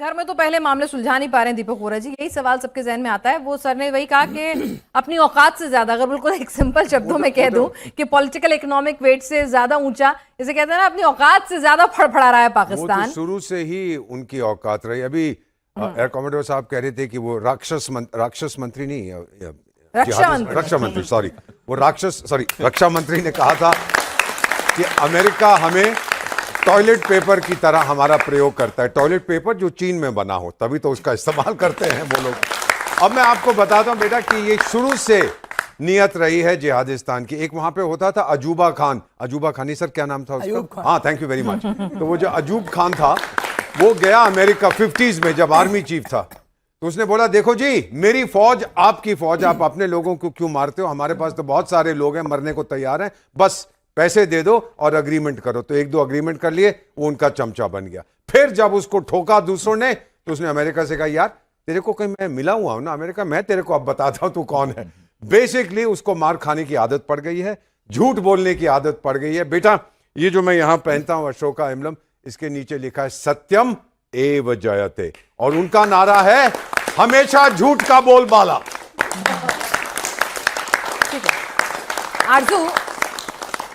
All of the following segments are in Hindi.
घर में तो पहले मामले सुलझा नहीं पा रहे हैं दीपक वोरा जी, यही सवाल सबके जहन में आता है। वो सर ने वही कहा कि अपनी औकात से ज्यादा, अगर बिल्कुल एक सिंपल शब्दों में कह दूं कि पॉलिटिकल इकोनॉमिक वेट से ज्यादा ऊंचा, इसे कहते हैं ना, अपनी औकात से ज्यादा फड़फड़ा रहा है पाकिस्तान। वो तो शुरू से ही उनकी औकात रही। अभी एयर कॉमोडोर साहब कह रहे थे कि वो राक्षस मंत्री नहीं, रक्षा मंत्री, सॉरी, वो रक्षा मंत्री ने कहा था कि अमेरिका हमें टॉयलेट पेपर की तरह हमारा प्रयोग करता है। टॉयलेट पेपर जो चीन में बना हो, तभी तो उसका इस्तेमाल करते हैं वो लोग। अब मैं आपको बताता हूं बेटा कि ये शुरू से नियत रही है जिहादिस्तान की। एक वहां पे होता था अजूबा खान नहीं सर, क्या नाम था उसका? हाँ, थैंक यू वेरी मच। तो वो जो अजूब खान था, वो गया अमेरिका 50s में जब आर्मी चीफ था। तो उसने बोला, देखो जी, मेरी फौज आपकी फौज, आप अपने लोगों को क्यों मारते हो? हमारे पास तो बहुत सारे लोग हैं, मरने को तैयार हैं, बस पैसे दे दो और अग्रीमेंट करो। तो 1-2 अग्रीमेंट कर लिए, वो उनका चमचा बन गया। फिर जब उसको ठोका दूसरों ने, तो उसने अमेरिका से कहा, यार तेरे को कहीं मैं मिला हुआ हूं ना अमेरिका, मैं तेरे को अब बताता हूं तू कौन है। बेसिकली उसको मार खाने की आदत पड़ गई है, झूठ बोलने की आदत पड़ गई है। बेटा, ये जो मैं यहां पहनता हूं अशोका एम्बलम, इसके नीचे लिखा है सत्यम एव जयते, और उनका नारा है हमेशा झूठ का बोलबाला। आरजू,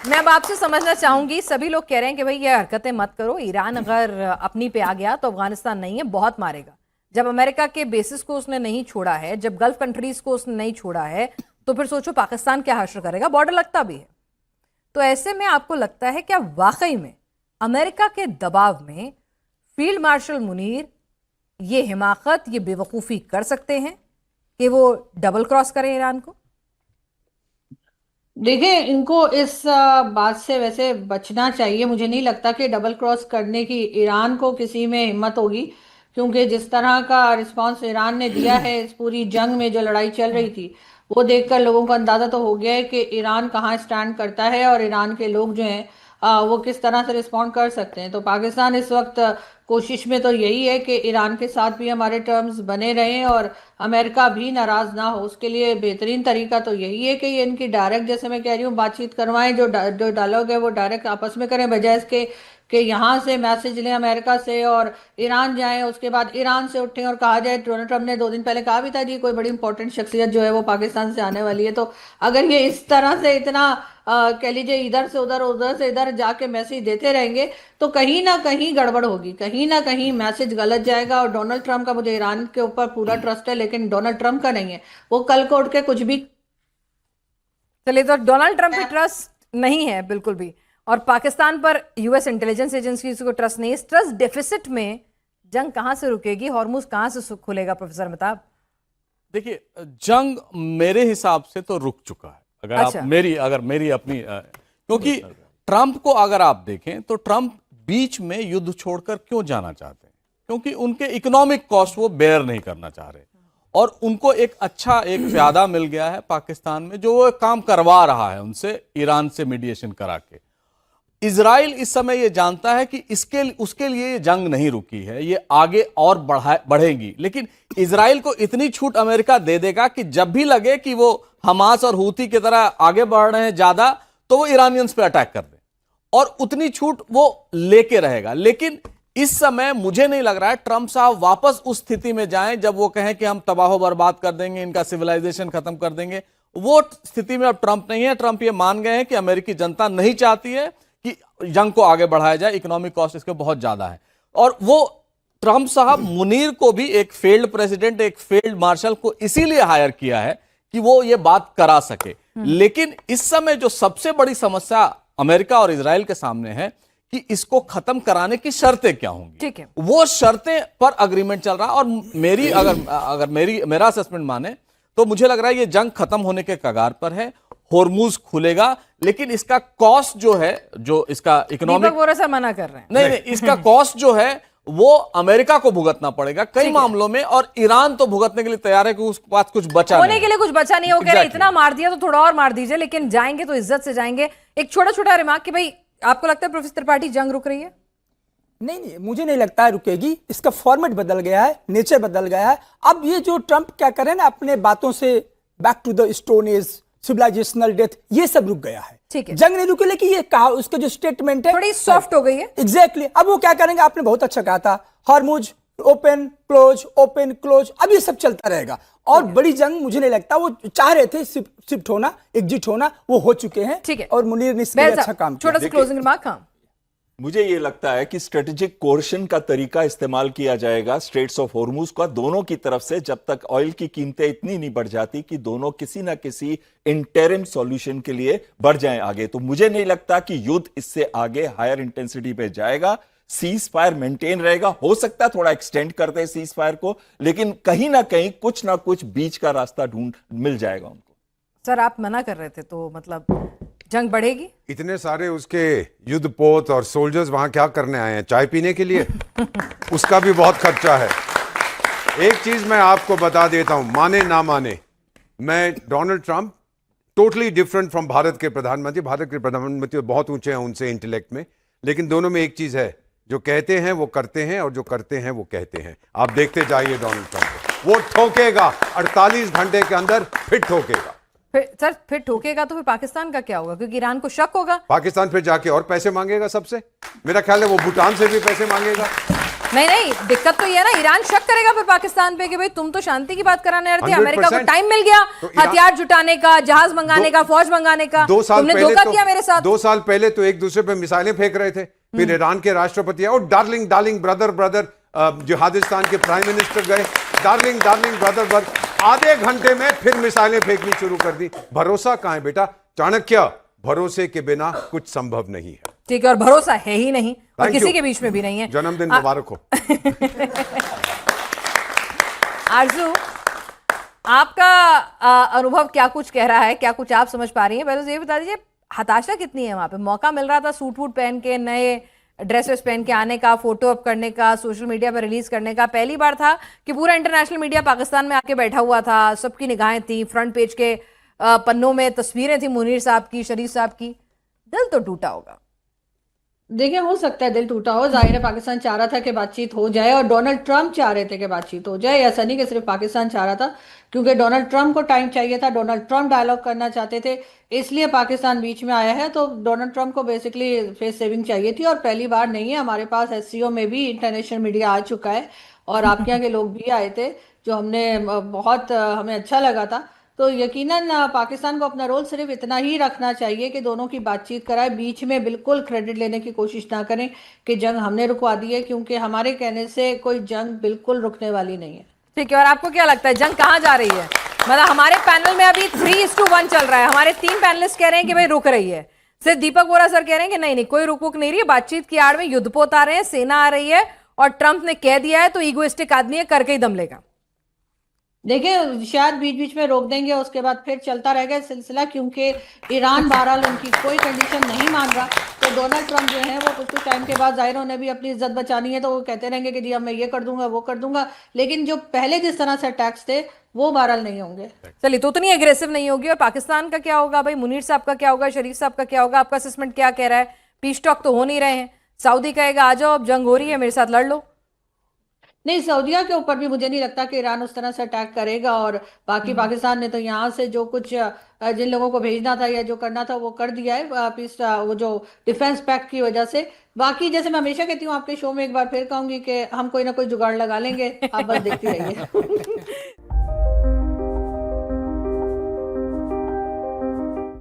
मैं अब आपसे समझना चाहूंगी, सभी लोग कह रहे हैं कि भाई ये हरकतें मत करो, ईरान अगर अपनी पे आ गया तो अफगानिस्तान नहीं है, बहुत मारेगा। जब अमेरिका के बेसिस को उसने नहीं छोड़ा है, जब गल्फ कंट्रीज को उसने नहीं छोड़ा है, तो फिर सोचो पाकिस्तान क्या हश्र करेगा, बॉर्डर लगता भी है। तो ऐसे में आपको लगता है क्या वाकई में अमेरिका के दबाव में फील्ड मार्शल मुनीर ये हिमाकत, ये बेवकूफ़ी कर सकते हैं कि वो डबल क्रॉस करें ईरान को? देखिए, इनको इस बात से वैसे बचना चाहिए। मुझे नहीं लगता कि डबल क्रॉस करने की ईरान को किसी में हिम्मत होगी, क्योंकि जिस तरह का रिस्पांस ईरान ने दिया है इस पूरी जंग में, जो लड़ाई चल रही थी, वो देखकर लोगों को अंदाजा तो हो गया है कि ईरान कहाँ स्टैंड करता है और ईरान के लोग जो हैं वो किस तरह से रिस्पॉन्ड कर सकते हैं। तो पाकिस्तान इस वक्त कोशिश में तो यही है कि ईरान के साथ भी हमारे टर्म्स बने रहें और अमेरिका भी नाराज ना हो। उसके लिए बेहतरीन तरीका तो यही है कि ये इनकी डायरेक्ट, जैसे मैं कह रही हूँ, बातचीत करवाएं, जो डायलॉग है वो डायरेक्ट आपस में करें, बजाय इसके कि यहाँ से मैसेज लें अमेरिका से और ईरान जाएं, उसके बाद ईरान से उठें और कहा जाए। डोनाल्ड ट्रंप ने 2 दिन पहले कहा भी था जी कोई बड़ी इंपॉर्टेंट शख्सियत जो है वो पाकिस्तान से आने वाली है। तो अगर ये इस तरह से इतना कह लीजिए इधर से उधर, उधर से इधर जाके मैसेज देते रहेंगे, तो कहीं ना कहीं गड़बड़ होगी, कहीं ना कहीं मैसेज गलत जाएगा। और डोनाल्ड ट्रंप का, मुझे ईरान के ऊपर पूरा ट्रस्ट है, लेकिन डोनाल्ड ट्रंप का नहीं है। वो कल को उठ के कुछ भी चलिए, तो डोनाल्ड ट्रंप पे ट्रस्ट नहीं है बिल्कुल भी, और पाकिस्तान पर यूएस इंटेलिजेंस एजेंसी को ट्रस्ट नहीं है। इस ट्रस्ट डेफिसिट में जंग कहां से रुकेगी, हॉर्मुज कहां से खुलेगा? प्रोफेसर मेहताब, देखिए, जंग मेरे हिसाब से तो रुक चुका है। अगर अच्छा। आप मेरी अपनी क्योंकि ट्रंप को अगर आप देखें तो ट्रंप बीच में युद्ध छोड़कर क्यों जाना चाहते हैं? क्योंकि उनके इकोनॉमिक कॉस्ट वो बेयर नहीं करना चाह रहे, और उनको एक प्यादा मिल गया है पाकिस्तान में, जो वो काम करवा रहा है उनसे, ईरान से मीडिएशन करा के। इजराइल इस समय ये जानता है कि उसके लिए ये जंग नहीं रुकी है, ये आगे और बढ़ेगी। लेकिन इजराइल को इतनी छूट अमेरिका दे देगा कि जब भी लगे कि वो हमास और हूती की तरह आगे बढ़ रहे हैं ज्यादा, तो वो ईरानियंस पे अटैक कर दे, और उतनी छूट वो लेके रहेगा। लेकिन इस समय मुझे नहीं लग रहा है ट्रंप साहब वापस उस स्थिति में जाएं जब वो कहें कि हम तबाह बर्बाद कर देंगे, इनका सिविलाइजेशन खत्म कर देंगे। वो स्थिति में अब ट्रंप नहीं है। ट्रंप ये मान गए हैं कि अमेरिकी जनता नहीं चाहती है कि जंग को आगे बढ़ाया जाए, इकोनॉमिक कॉस्ट इसके बहुत ज्यादा है। और वो ट्रंप साहब मुनीर को भी, एक फेल्ड प्रेसिडेंट, एक फेल्ड मार्शल को इसीलिए हायर किया है कि वो ये बात करा सके। लेकिन इस समय जो सबसे बड़ी समस्या अमेरिका और इजराइल के सामने है कि इसको खत्म कराने की शर्तें क्या होंगी। ठीक है, वो शर्तें पर अग्रीमेंट चल रहा है। और मेरी अगर मेरा असेसमेंट माने तो मुझे लग रहा है ये जंग खत्म होने के कगार पर है, हॉर्मुज खुलेगा, लेकिन इसका कॉस्ट जो है, जो इसका इकोनॉमिक, वोरा सर मना कर रहे हैं, नहीं, इसका कॉस्ट जो है वो अमेरिका को भुगतना पड़ेगा कई मामलों में, और ईरान तो भुगतने के लिए तैयार है कि उसके पास कुछ बचा होने के लिए कुछ बचा नहीं हो गया। इतना मार दिया तो थोड़ा और मार दीजिए, लेकिन जाएंगे तो इज्जत से जाएंगे। एक छोटा छोटा रिमार्क कि भाई आपको लगता है प्रोफेसर त्रिपाठी जंग रुक रही है? नहीं, मुझे नहीं लगता है रुकेगी। इसका फॉर्मेट बदल गया है, नेचर बदल गया है। अब ये जो ट्रंप क्या कर रहे हैं ना, अपने बातों से back to the stone age, civilisational death, ये सब रुक गया है। ठीक है, जंग नहीं रुकी, लेकिन ये कहा, उसका जो स्टेटमेंट है थोड़ी सॉफ्ट हो गई है। एग्जैक्टली। अब वो क्या करेंगे, आपने बहुत अच्छा कहा था, हॉर्मुज ओपन क्लोज, अब ये सब चलता रहेगा। और बड़ी जंग मुझे नहीं लगता, वो चाह रहे थे शिफ्ट होना, एग्जिट होना, वो हो चुके हैं। ठीक है। और मुनीर ने इसके लिए अच्छा काम किया। छोटा सा क्लोजिंग रिमार्क। हाँ, मुझे ये लगता है कि स्ट्रेटेजिक कोर्शन का तरीका इस्तेमाल किया जाएगा स्ट्रेट्स ऑफ हॉर्मुज का दोनों की तरफ से, जब तक ऑयल की कीमतें इतनी नहीं बढ़ जाती कि दोनों किसी ना किसी इंटरिम सॉल्यूशन के लिए बढ़ जाएं आगे। तो मुझे नहीं लगता कि युद्ध इससे आगे हायर इंटेंसिटी पे जाएगा। सीज फायर मेंटेन रहेगा, हो सकता है थोड़ा एक्सटेंड करते हैं सीज फायर को, लेकिन कहीं ना कहीं कुछ ना कुछ बीच का रास्ता ढूंढ मिल जाएगा उनको। सर आप मना कर रहे थे, तो मतलब जंग बढ़ेगी? इतने सारे उसके युद्धपोत और सोल्जर्स वहां क्या करने आए हैं? चाय पीने के लिए? उसका भी बहुत खर्चा है। एक चीज मैं आपको बता देता हूं, माने ना माने, मैं Donald Trump totally different from Bharat के प्रधानमंत्री। भारत के प्रधानमंत्री बहुत ऊंचे हैं उनसे इंटेलेक्ट में, लेकिन दोनों में एक चीज है, जो कहते हैं वो करते हैं और जो करते हैं वो कहते हैं। आप देखते जाइए डोनाल्ड ट्रंप को, वो ठोकेगा 48 घंटे के अंदर, फिर ठोकेगा। फिर ठोकेगा तो फिर पाकिस्तान का क्या होगा? क्योंकि ईरान को शक होगा। पाकिस्तान फिर जाके और पैसे मांगेगा सबसे, मेरा ख्याल है वो भूटान से भी पैसे मांगेगा। नहीं, दिक्कत तो ये है ना, ईरान शक करेगा फिर पाकिस्तान पे कि भाई तुम तो शांति की बात कराने आ रहे थे, अमेरिका को टाइम मिल गया तो हथियार जुटाने का, जहाज मंगाने का, फौज मंगाने का, तुमने धोखा किया मेरे साथ। 2 साल पहले तो एक दूसरे पे मिसाइलें फेंक रहे थे, फिर ईरान के राष्ट्रपति और डार्लिंग ब्रदर जिहादिस्तान के प्राइम मिनिस्टर गए, डार्लिंग ब्रदर, आधे घंटे में फिर मिसाइलें फेंकनी शुरू कर दी। भरोसा कहां है बेटा? चाणक्य, भरोसे के बिना कुछ संभव नहीं है। ठीक है, और भरोसा है ही नहीं, और Thank किसी you. के बीच में भी नहीं है। जन्मदिन मुबारक हो। आरजू, आपका अनुभव क्या कुछ कह रहा है, क्या कुछ आप समझ पा रही हैं? पहले तो ये बता दीजिए, हताशा कितनी है वहां पे? मौका मिल रहा था सूट वूट पहन के, नए ड्रेसेस पहन के आने का, फोटो अप करने का, सोशल मीडिया पर रिलीज करने का। पहली बार था कि पूरा इंटरनेशनल मीडिया पाकिस्तान में आके बैठा हुआ था, सबकी निगाहें थी, फ्रंट पेज के पन्नों में तस्वीरें थी मुनीर साहब की, शरीफ साहब की। दिल तो टूटा होगा। देखिए, हो सकता है दिल टूटा हो। जाहिर है पाकिस्तान चाह रहा था कि बातचीत हो जाए, और डोनाल्ड ट्रंप चाह रहे थे कि बातचीत हो जाए। ऐसा नहीं कि सिर्फ पाकिस्तान चाह रहा था, क्योंकि डोनाल्ड ट्रंप को टाइम चाहिए था, डोनाल्ड ट्रंप डायलॉग करना चाहते थे, इसलिए पाकिस्तान बीच में आया है। तो डोनाल्ड ट्रंप को बेसिकली फेस सेविंग चाहिए थी, और पहली बार नहीं है, हमारे पास एससीओ में भी इंटरनेशनल मीडिया आ चुका है, और आपके यहाँ के लोग भी आए थे, जो हमने बहुत हमें अच्छा लगा था। तो यकीनन पाकिस्तान को अपना रोल सिर्फ इतना ही रखना चाहिए कि दोनों की बातचीत कराए, बीच में बिल्कुल क्रेडिट लेने की कोशिश ना करें कि जंग हमने रुकवा दी है, क्योंकि हमारे कहने से कोई जंग बिल्कुल रुकने वाली नहीं है। ठीक है, और आपको क्या लगता है जंग कहाँ जा रही है? मतलब हमारे पैनल में अभी 3:1 चल रहा है, हमारे 3 पैनलिस्ट कह रहे हैं कि भाई रुक रही है, सिर्फ दीपक बोरा सर कह रहे हैं कि नहीं कोई रुक नहीं रही है, बातचीत की आड़ में युद्धपोत आ रहे हैं, सेना आ रही है, और ट्रंप ने कह दिया है तो ईगोइस्टिक आदमी है, करके ही दम लेगा। देखिए, शायद बीच बीच में रोक देंगे, उसके बाद फिर चलता रहेगा सिलसिला, क्योंकि ईरान बहरहाल उनकी कोई कंडीशन नहीं मान रहा। तो डोनाल्ड ट्रंप जो है वो कुछ टाइम के बाद, जाहिर उन्हें भी अपनी इज्जत बचानी है, तो वो कहते रहेंगे कि जी अब मैं ये कर दूंगा, वो कर दूंगा, लेकिन जो पहले जिस तरह से अटैक्स थे वो बहरहाल नहीं होंगे। चलिए, तो उतनी एग्रेसिव नहीं होगी। और पाकिस्तान का क्या होगा भाई? मुनीर साहब का क्या होगा? शरीफ साहब का क्या होगा? आपका असेसमेंट क्या कह रहा है? पीस टॉक तो हो नहीं रहे हैं, सऊदी कहेगा आ जाओ, अब जंग हो रही है, मेरे साथ लड़ लो। नहीं, सऊदीया के ऊपर भी मुझे नहीं लगता कि ईरान उस तरह से अटैक करेगा, और बाकी पाकिस्तान ने तो यहाँ से जो कुछ जिन लोगों को भेजना था या जो करना था वो कर दिया है, पीस वो जो डिफेंस पैक्ट की वजह से। बाकी जैसे मैं हमेशा कहती हूँ आपके शो में, एक बार फिर कहूंगी कि हम कोई ना कोई जुगाड़ लगा लेंगे, आप बस देखती रहिए।